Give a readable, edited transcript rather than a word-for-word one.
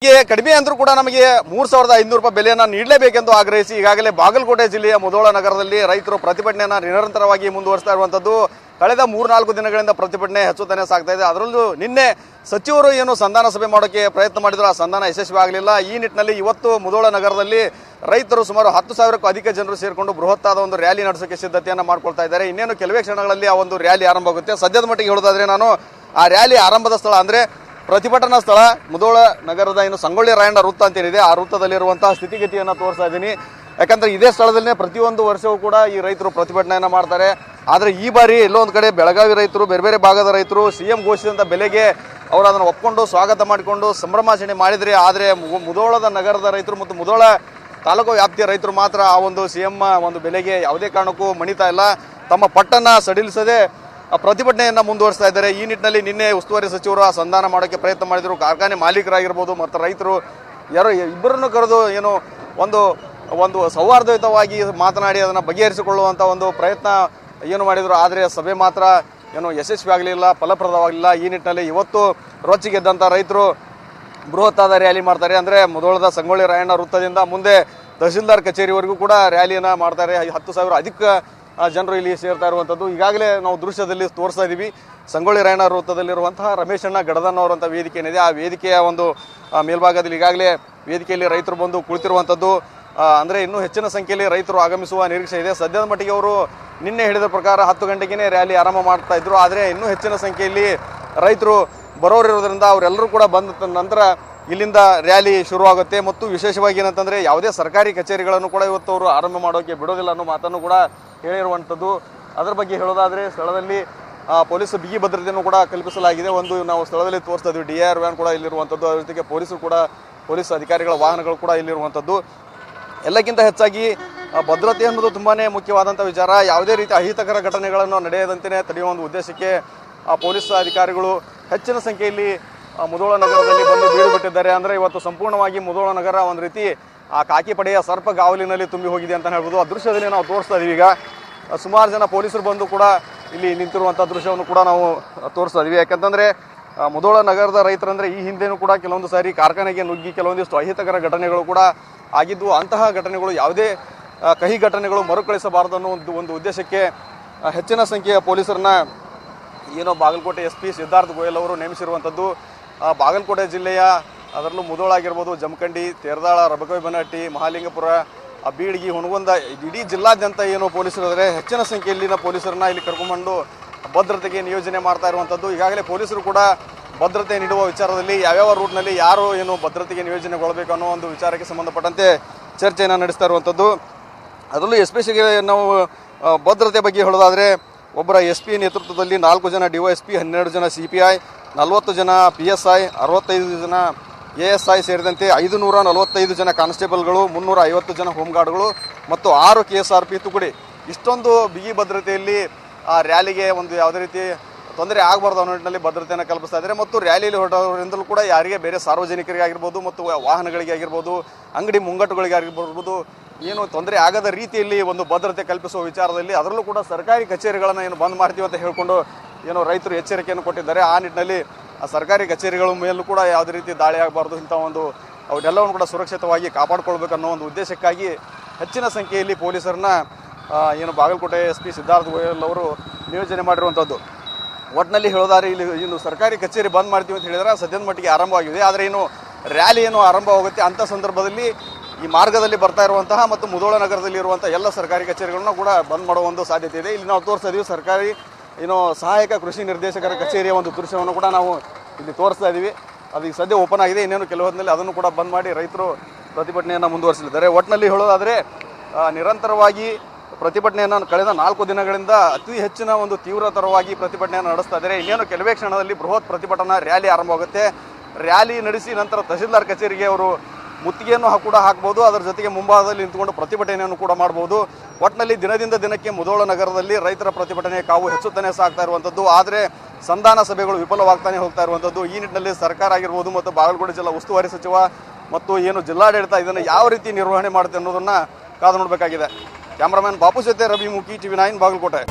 ಕಡಿಮೆ ಅಂದ್ರೂ ಕೂಡ ನಮಗೆ 3,500 ರೂಪಾಯಿ ಬೆಲೆಯನ್ನು ನೀಡಲೇಬೇಕೆಂದು ಆಗ್ರಹಿಸಿ ಈಗಾಗಲೇ ಬಾಗಲಕೋಟೆ ಜಿಲ್ಲೆಯ ಮುಧೋಳ ನಗರದಲ್ಲಿ ರೈತರು ಪ್ರತಿಭಟನೆಯನ್ನು ನಿರಂತರವಾಗಿ ಮುಂದುವರಿಸ್ತಾ ಇರುವಂಥದ್ದು. ಕಳೆದ 3-4 ದಿನಗಳಿಂದ ಪ್ರತಿಭಟನೆ ಹೆಚ್ಚುತ್ತಾನೆ ಸಾಗ್ತಾ ಇದೆ. ಅದರಲ್ಲೂ ನಿನ್ನೆ ಸಚಿವರು ಏನು ಸಂಧಾನ ಸಭೆ ಮಾಡೋಕ್ಕೆ ಪ್ರಯತ್ನ ಮಾಡಿದ್ರು, ಆ ಸಂಧಾನ ಯಶಸ್ವಿ ಆಗಲಿಲ್ಲ. ಈ ನಿಟ್ಟಿನಲ್ಲಿ ಇವತ್ತು ಮುಧೋಳ ನಗರದಲ್ಲಿ ರೈತರು ಸುಮಾರು 10,000ಕ್ಕೂ ಅಧಿಕ ಜನರು ಸೇರಿಕೊಂಡು ಬೃಹತ್ತಾದ ಒಂದು ರ್ಯಾಲಿ ನಡೆಸೋಕೆ ಸಿದ್ಧತೆಯನ್ನು ಮಾಡ್ಕೊಳ್ತಾ ಇದ್ದಾರೆ. ಇನ್ನೇನು ಕೆಲವೇ ಕ್ಷಣಗಳಲ್ಲಿ ಆ ಒಂದು ರ್ಯಾಲಿ ಆರಂಭ ಆಗುತ್ತೆ. ಸದ್ಯದ ಮಟ್ಟಿಗೆ ಹೇಳೋದಾದ್ರೆ ನಾನು ಆ ರ್ಯಾಲಿ ಆರಂಭದ ಸ್ಥಳ ಅಂದರೆ ಪ್ರತಿಭಟನಾ ಸ್ಥಳ ಮುಧೋಳ ನಗರದ ಏನು ಸಂಗೊಳ್ಳಿ ರಾಯಣ್ಣ ವೃತ್ತ ಅಂತೇನಿದೆ, ಆ ವೃತ್ತದಲ್ಲಿರುವಂತಹ ಸ್ಥಿತಿಗತಿಯನ್ನು ತೋರಿಸ್ತಾ ಇದ್ದೀನಿ. ಯಾಕಂದ್ರೆ ಇದೇ ಸ್ಥಳದಲ್ಲೇ ಪ್ರತಿಯೊಂದು ವರ್ಷವೂ ಕೂಡ ಈ ರೈತರು ಪ್ರತಿಭಟನೆಯನ್ನು ಮಾಡ್ತಾರೆ. ಆದರೆ ಈ ಬಾರಿ ಎಲ್ಲೋ ಒಂದು ಕಡೆ ಬೆಳಗಾವಿ ರೈತರು, ಬೇರೆ ಬೇರೆ ಭಾಗದ ರೈತರು ಸಿಎಂ ಘೋಷಿಸಿದಂಥ ಬೆಲೆಗೆ ಅವರು ಅದನ್ನು ಒಪ್ಕೊಂಡು ಸ್ವಾಗತ ಮಾಡಿಕೊಂಡು ಸಂಭ್ರಮಾಚರಣೆ ಮಾಡಿದರೆ, ಆದರೆ ಮುಧೋಳದ ನಗರದ ರೈತರು ಮತ್ತು ಮುಧೋಳ ತಾಲೂಕು ವ್ಯಾಪ್ತಿಯ ರೈತರು ಮಾತ್ರ ಆ ಒಂದು ಸಿಎಂ ಒಂದು ಬೆಲೆಗೆ ಯಾವುದೇ ಕಾರಣಕ್ಕೂ ಮಣಿತಾ ಇಲ್ಲ. ತಮ್ಮ ಪಟ್ಟನ್ನು ಸಡಿಲಿಸದೆ ಪ್ರತಿಭಟನೆಯನ್ನು ಮುಂದುವರಿಸ್ತಾ ಇದ್ದಾರೆ. ಈ ನಿಟ್ಟಿನಲ್ಲಿ ನಿನ್ನೆ ಉಸ್ತುವಾರಿ ಸಚಿವರು ಆ ಸಂಧಾನ ಮಾಡೋಕ್ಕೆ ಪ್ರಯತ್ನ ಮಾಡಿದರು. ಕಾರ್ಖಾನೆ ಮಾಲೀಕರಾಗಿರ್ಬೋದು ಮತ್ತು ರೈತರು ಯಾರೋ ಇಬ್ಬರನ್ನು ಕರೆದು ಏನು ಒಂದು ಸೌಹಾರ್ದಯುತವಾಗಿ ಮಾತನಾಡಿ ಅದನ್ನು ಬಗೆಹರಿಸಿಕೊಳ್ಳುವಂಥ ಒಂದು ಪ್ರಯತ್ನ ಏನು ಮಾಡಿದರು. ಆದರೆ ಸಭೆ ಮಾತ್ರ ಏನು ಯಶಸ್ವಿ ಆಗಲಿಲ್ಲ, ಫಲಪ್ರದವಾಗಲಿಲ್ಲ. ಈ ನಿಟ್ಟಿನಲ್ಲಿ ಇವತ್ತು ರೊಚ್ಚಿಗೆದ್ದಂಥ ರೈತರು ಬೃಹತ್ತಾದ ರ್ಯಾಲಿ ಮಾಡ್ತಾರೆ. ಅಂದರೆ ಮುಧೋಳದ ಸಂಗೊಳ್ಳಿ ರಾಯಣ್ಣ ವೃತ್ತದಿಂದ ಮುಂದೆ ತಹಸೀಲ್ದಾರ್ ಕಚೇರಿವರೆಗೂ ಕೂಡ ರ್ಯಾಲಿಯನ್ನು ಮಾಡ್ತಾರೆ. 10,000 ಅಧಿಕ ಜನರು ಇಲ್ಲಿ ಸೇರ್ತಾ ಇರುವಂಥದ್ದು ಈಗಾಗಲೇ ನಾವು ದೃಶ್ಯದಲ್ಲಿ ತೋರಿಸ್ತಾ ಇದ್ದೀವಿ. ಸಂಗೊಳ್ಳಿ ರಾಯಣ್ಣ ವೃತ್ತದಲ್ಲಿರುವಂತಹ ರಮೇಶಣ್ಣ ಗಡದನ್ ಅವರಂಥ ವೇದಿಕೆ ಏನಿದೆ, ಆ ವೇದಿಕೆಯ ಒಂದು ಮೇಲ್ಭಾಗದಲ್ಲಿ ಈಗಾಗಲೇ ವೇದಿಕೆಯಲ್ಲಿ ರೈತರು ಬಂದು ಕುಳಿತಿರುವಂಥದ್ದು. ಅಂದರೆ ಇನ್ನೂ ಹೆಚ್ಚಿನ ಸಂಖ್ಯೆಯಲ್ಲಿ ರೈತರು ಆಗಮಿಸುವ ನಿರೀಕ್ಷೆ ಇದೆ. ಸದ್ಯದ ಮಟ್ಟಿಗೆ ಅವರು ನಿನ್ನೆ ಹೇಳಿದ ಪ್ರಕಾರ 10 ಗಂಟೆಗೆ ರ್ಯಾಲಿ ಆರಂಭ ಮಾಡ್ತಾ ಇದ್ರು. ಆದರೆ ಇನ್ನೂ ಹೆಚ್ಚಿನ ಸಂಖ್ಯೆಯಲ್ಲಿ ರೈತರು ಬರೋರಿರೋದ್ರಿಂದ ಅವರೆಲ್ಲರೂ ಕೂಡ ಬಂದ ನಂತರ ಇಲ್ಲಿಂದ ರ್ಯಾಲಿ ಶುರುವಾಗುತ್ತೆ. ಮತ್ತು ವಿಶೇಷವಾಗಿ ಏನಂತಂದರೆ ಯಾವುದೇ ಸರ್ಕಾರಿ ಕಚೇರಿಗಳನ್ನು ಕೂಡ ಇವತ್ತು ಅವರು ಆರಂಭ ಮಾಡೋಕ್ಕೆ ಬಿಡೋದಿಲ್ಲ ಅನ್ನೋ ಮಾತನ್ನು ಕೂಡ ಹೇಳಿರುವಂಥದ್ದು. ಅದರ ಬಗ್ಗೆ ಹೇಳೋದಾದರೆ ಸ್ಥಳದಲ್ಲಿ ಪೊಲೀಸ್ ಬಿಗಿ ಭದ್ರತೆಯನ್ನು ಕೂಡ ಕಲ್ಪಿಸಲಾಗಿದೆ. ಒಂದು ನಾವು ಸ್ಥಳದಲ್ಲಿ ತೋರಿಸ್ತಾ ಇದ್ವಿ, DIR ವ್ಯಾನ್ ಕೂಡ ಇಲ್ಲಿರುವಂಥದ್ದು, ಅದ್ರ ಜೊತೆಗೆ ಪೊಲೀಸ್ ಅಧಿಕಾರಿಗಳ ವಾಹನಗಳು ಕೂಡ ಇಲ್ಲಿರುವಂಥದ್ದು. ಎಲ್ಲಕ್ಕಿಂತ ಹೆಚ್ಚಾಗಿ ಭದ್ರತೆ ಅನ್ನೋದು ತುಂಬಾ ಮುಖ್ಯವಾದಂಥ ವಿಚಾರ. ಯಾವುದೇ ರೀತಿ ಅಹಿತಕರ ಘಟನೆಗಳನ್ನು ನಡೆಯದಂತೆ ತಡೆಯುವ ಒಂದು ಉದ್ದೇಶಕ್ಕೆ ಪೊಲೀಸ್ ಅಧಿಕಾರಿಗಳು ಹೆಚ್ಚಿನ ಸಂಖ್ಯೆಯಲ್ಲಿ ಮುಧೋಳ ನಗರದಲ್ಲಿ ಬಂದು ಬೀಡುಬಿಟ್ಟಿದ್ದಾರೆ. ಅಂದರೆ ಇವತ್ತು ಸಂಪೂರ್ಣವಾಗಿ ಮುಧೋಳ ನಗರ ಒಂದು ರೀತಿ ಆ ಕಾಕಿ ಪಡೆಯ ಸರ್ಪಗಾವಲಿನಲ್ಲಿ ತುಂಬಿ ಹೋಗಿದೆ ಅಂತ ಹೇಳ್ಬೋದು. ಆ ದೃಶ್ಯದಲ್ಲಿ ನಾವು ತೋರಿಸ್ತಾ ಇದೀವಿ. ಈಗ ಸುಮಾರು ಜನ ಪೊಲೀಸರು ಬಂದು ಕೂಡ ಇಲ್ಲಿ ನಿಂತಿರುವಂಥ ದೃಶ್ಯವನ್ನು ಕೂಡ ನಾವು ತೋರಿಸ್ತಾ ಇದೀವಿ. ಯಾಕಂತಂದರೆ ಮುಧೋಳ ನಗರದ ರೈತರಂದರೆ ಈ ಹಿಂದೆನೂ ಕೂಡ ಕೆಲವೊಂದು ಸಾರಿ ಕಾರ್ಖಾನೆಗೆ ನುಗ್ಗಿ ಕೆಲವೊಂದಿಷ್ಟು ಅಹಿತಕರ ಘಟನೆಗಳು ಕೂಡ ಆಗಿದ್ದು. ಅಂತಹ ಘಟನೆಗಳು ಯಾವುದೇ ಕಹಿ ಘಟನೆಗಳು ಮರುಕಳಿಸಬಾರದು ಅನ್ನೋ ಒಂದು ಉದ್ದೇಶಕ್ಕೆ ಹೆಚ್ಚಿನ ಸಂಖ್ಯೆಯ ಪೊಲೀಸರನ್ನ ಏನೋ ಬಾಗಲಕೋಟೆ SP ಸಿದ್ಧಾರ್ಥ ಗೋಯಲ್ ಅವರು ನೇಮಿಸಿರುವಂಥದ್ದು. ಬಾಗಲಕೋಟೆ ಜಿಲ್ಲೆಯ ಅದರಲ್ಲೂ ಮುಧೋಳ ಆಗಿರ್ಬೋದು, ಜಮಖಂಡಿ, ತೇರದಾಳ, ರಬಕವಿಬನಹಟ್ಟಿ, ಮಹಾಲಿಂಗಪುರ, ಬೀಳಗಿ, ಹುನಗುಂದ ಇಡೀ ಜಿಲ್ಲಾದ್ಯಂತ ಏನು ಪೊಲೀಸರು ಇದ್ದಾರೆ, ಹೆಚ್ಚಿನ ಸಂಖ್ಯೆಯಲ್ಲಿನ ಪೊಲೀಸರನ್ನ ಇಲ್ಲಿ ಕರ್ಕೊಂಡ್ಬಂದು ಭದ್ರತೆಗೆ ನಿಯೋಜನೆ ಮಾಡ್ತಾ ಇರುವಂಥದ್ದು. ಈಗಾಗಲೇ ಪೊಲೀಸರು ಕೂಡ ಭದ್ರತೆ ನೀಡುವ ವಿಚಾರದಲ್ಲಿ ಯಾವ್ಯಾವ ರೂಟ್ನಲ್ಲಿ ಯಾರು ಏನು ಭದ್ರತೆಗೆ ನಿಯೋಜನೆಗೊಳ್ಳಬೇಕು ಅನ್ನೋ ಒಂದು ವಿಚಾರಕ್ಕೆ ಸಂಬಂಧಪಟ್ಟಂತೆ ಚರ್ಚೆಯನ್ನು ನಡೆಸ್ತಾ ಇರುವಂಥದ್ದು. ಅದರಲ್ಲೂ ಎಸ್ಪೆಷಲಿ ನಾವು ಭದ್ರತೆ ಬಗ್ಗೆ ಹೇಳೋದಾದರೆ ಒಬ್ಬರ SP ನೇತೃತ್ವದಲ್ಲಿ 4 ಜನ DYSP, 12 ಜನ CPI, 40 ಜನ PSI, 65 ಜನ ASI ಸೇರಿದಂತೆ 545 ಜನ ಕಾನ್ಸ್ಟೇಬಲ್ಗಳು, 350 ಜನ ಹೋಮ್ಗಾರ್ಡ್ಗಳು ಮತ್ತು 6 KSRP ತುಕಡಿ. ಇಷ್ಟೊಂದು ಬಿಗಿ ಭದ್ರತೆಯಲ್ಲಿ ಆ ರ್ಯಾಲಿಗೆ ಒಂದು ಯಾವುದೇ ರೀತಿ ತೊಂದರೆ ಆಗಬಾರ್ದು ಅನ್ನೋ ನಿಟ್ಟಿನಲ್ಲಿ ಭದ್ರತೆಯನ್ನು ಕಲ್ಪಿಸ್ತಾ ಇದ್ದಾರೆ. ಮತ್ತು ರ್ಯಾಲಿಯಲ್ಲಿ ಹೊರಟವರಿಂದಲೂ ಕೂಡ ಯಾರಿಗೆ ಬೇರೆ ಸಾರ್ವಜನಿಕರಿಗೆ ಆಗಿರ್ಬೋದು ಮತ್ತು ವಾಹನಗಳಿಗೆ ಆಗಿರ್ಬೋದು, ಅಂಗಡಿ ಮುಂಗಟ್ಟುಗಳಿಗೆ ಆಗಿರ್ಬೋದು, ಏನು ತೊಂದರೆ ಆಗದ ರೀತಿಯಲ್ಲಿ ಒಂದು ಭದ್ರತೆ ಕಲ್ಪಿಸುವ ವಿಚಾರದಲ್ಲಿ ಅದರಲ್ಲೂ ಕೂಡ ಸರ್ಕಾರಿ ಕಚೇರಿಗಳನ್ನು ಏನು ಬಂದ್ ಮಾಡ್ತೀವಿ ಅಂತ ಹೇಳಿಕೊಂಡು ಏನೋ ರೈತರು ಎಚ್ಚರಿಕೆಯನ್ನು ಕೊಟ್ಟಿದ್ದಾರೆ. ಆ ನಿಟ್ಟಿನಲ್ಲಿ ಆ ಸರ್ಕಾರಿ ಕಚೇರಿಗಳ ಮೇಲೂ ಕೂಡ ಯಾವುದೇ ರೀತಿ ದಾಳಿ ಆಗಬಾರ್ದು, ಇಂಥ ಒಂದು ಅವನ್ನೆಲ್ಲವನ್ನು ಕೂಡ ಸುರಕ್ಷಿತವಾಗಿ ಕಾಪಾಡಿಕೊಳ್ಬೇಕನ್ನೋ ಒಂದು ಉದ್ದೇಶಕ್ಕಾಗಿ ಹೆಚ್ಚಿನ ಸಂಖ್ಯೆಯಲ್ಲಿ ಪೊಲೀಸರನ್ನ ಏನು ಬಾಗಲಕೋಟೆ SP ಸಿದ್ಧಾರ್ಥ ಗೋಯಲ್ ಅವರು ನಿಯೋಜನೆ ಮಾಡಿರುವಂಥದ್ದು. ಒಟ್ಟಿನಲ್ಲಿ ಹೇಳೋದಾದ್ರೆ ಇಲ್ಲಿ ಇನ್ನು ಸರ್ಕಾರಿ ಕಚೇರಿ ಬಂದ್ ಮಾಡ್ತೀವಿ ಅಂತ ಹೇಳಿದ್ರೆ ಸದ್ಯದ ಮಟ್ಟಿಗೆ ಆರಂಭವಾಗಿದೆ. ಆದರೆ ಇನ್ನು ರ್ಯಾಲಿ ಏನು ಆರಂಭವಾಗುತ್ತೆ ಅಂಥ ಸಂದರ್ಭದಲ್ಲಿ ಈ ಮಾರ್ಗದಲ್ಲಿ ಬರ್ತಾ ಇರುವಂತಹ ಮತ್ತು ಮುಧೋಳ ನಗರದಲ್ಲಿ ಇರುವಂಥ ಎಲ್ಲ ಸರ್ಕಾರಿ ಕಚೇರಿಗಳನ್ನ ಕೂಡ ಬಂದ್ ಮಾಡುವ ಒಂದು ಸಾಧ್ಯತೆ ಇದೆ. ಇಲ್ಲಿ ನಾವು ತೋರಿಸ್ತಾ ಇದೀವಿ ಸರ್ಕಾರಿ ಸಹಾಯಕ ಕೃಷಿ ನಿರ್ದೇಶಕರ ಕಚೇರಿಯ ಒಂದು ದೃಶ್ಯವನ್ನು ಕೂಡ ನಾವು ಇಲ್ಲಿ ತೋರಿಸ್ತಾ ಇದ್ದೀವಿ. ಅದು ಈಗ ಸದ್ಯ ಓಪನ್ ಆಗಿದೆ. ಇನ್ನೇನು ಕೆಲವು ಹೊತ್ತಿನಲ್ಲಿ ಅದನ್ನು ಕೂಡ ಬಂದ್ ಮಾಡಿ ರೈತರು ಪ್ರತಿಭಟನೆಯನ್ನು ಮುಂದುವರಿಸಲಿದ್ದಾರೆ. ಒಟ್ಟಿನಲ್ಲಿ ಹೇಳೋದಾದರೆ ನಿರಂತರವಾಗಿ ಪ್ರತಿಭಟನೆಯನ್ನು ಕಳೆದ 4 ದಿನಗಳಿಂದ ಅತಿ ಹೆಚ್ಚಿನ ಒಂದು ತೀವ್ರತರವಾಗಿ ಪ್ರತಿಭಟನೆಯನ್ನು ನಡೆಸ್ತಾ ಇದ್ದಾರೆ. ಇನ್ನೇನು ಕೆಲವೇ ಕ್ಷಣದಲ್ಲಿ ಬೃಹತ್ ಪ್ರತಿಭಟನಾ ರ್ಯಾಲಿ ಆರಂಭವಾಗುತ್ತೆ. ರ್ಯಾಲಿ ನಡೆಸಿ ನಂತರ ತಹಸೀಲ್ದಾರ್ ಕಚೇರಿಗೆ ಅವರು ಮುತ್ತಿಗೆಯನ್ನು ಕೂಡ ಹಾಕ್ಬೋದು. ಅದರ ಜೊತೆಗೆ ಮುಂಭಾಗದಲ್ಲಿ ನಿಂತುಕೊಂಡು ಪ್ರತಿಭಟನೆಯನ್ನು ಕೂಡ ಮಾಡ್ಬೋದು. ಒಟ್ಟಿನಲ್ಲಿ ದಿನದಿಂದ ದಿನಕ್ಕೆ ಮುಧೋಳ ನಗರದಲ್ಲಿ ರೈತರ ಪ್ರತಿಭಟನೆ ಕಾವು ಹೆಚ್ಚುತ್ತಾನೆ ಸಾಗ್ತಾ ಇರುವಂಥದ್ದು. ಆದರೆ ಸಂಧಾನ ಸಭೆಗಳು ವಿಫಲವಾಗ್ತಾನೆ ಹೋಗ್ತಾ ಇರುವಂಥದ್ದು. ಈ ನಿಟ್ಟಿನಲ್ಲಿ ಸರ್ಕಾರ ಆಗಿರ್ಬೋದು ಮತ್ತು ಬಾಗಲಕೋಟೆ ಜಿಲ್ಲಾ ಉಸ್ತುವಾರಿ ಸಚಿವ ಮತ್ತು ಏನು ಜಿಲ್ಲಾಡಳಿತ ಇದನ್ನು ಯಾವ ರೀತಿ ನಿರ್ವಹಣೆ ಮಾಡುತ್ತೆ ಅನ್ನೋದನ್ನು ಕಾದು ನೋಡಬೇಕಾಗಿದೆ. ಕ್ಯಾಮ್ರಾಮನ್ ಬಾಪು ಜೊತೆ ರವಿ ಮುಖಿ, TV9 ಬಾಗಲಕೋಟೆ.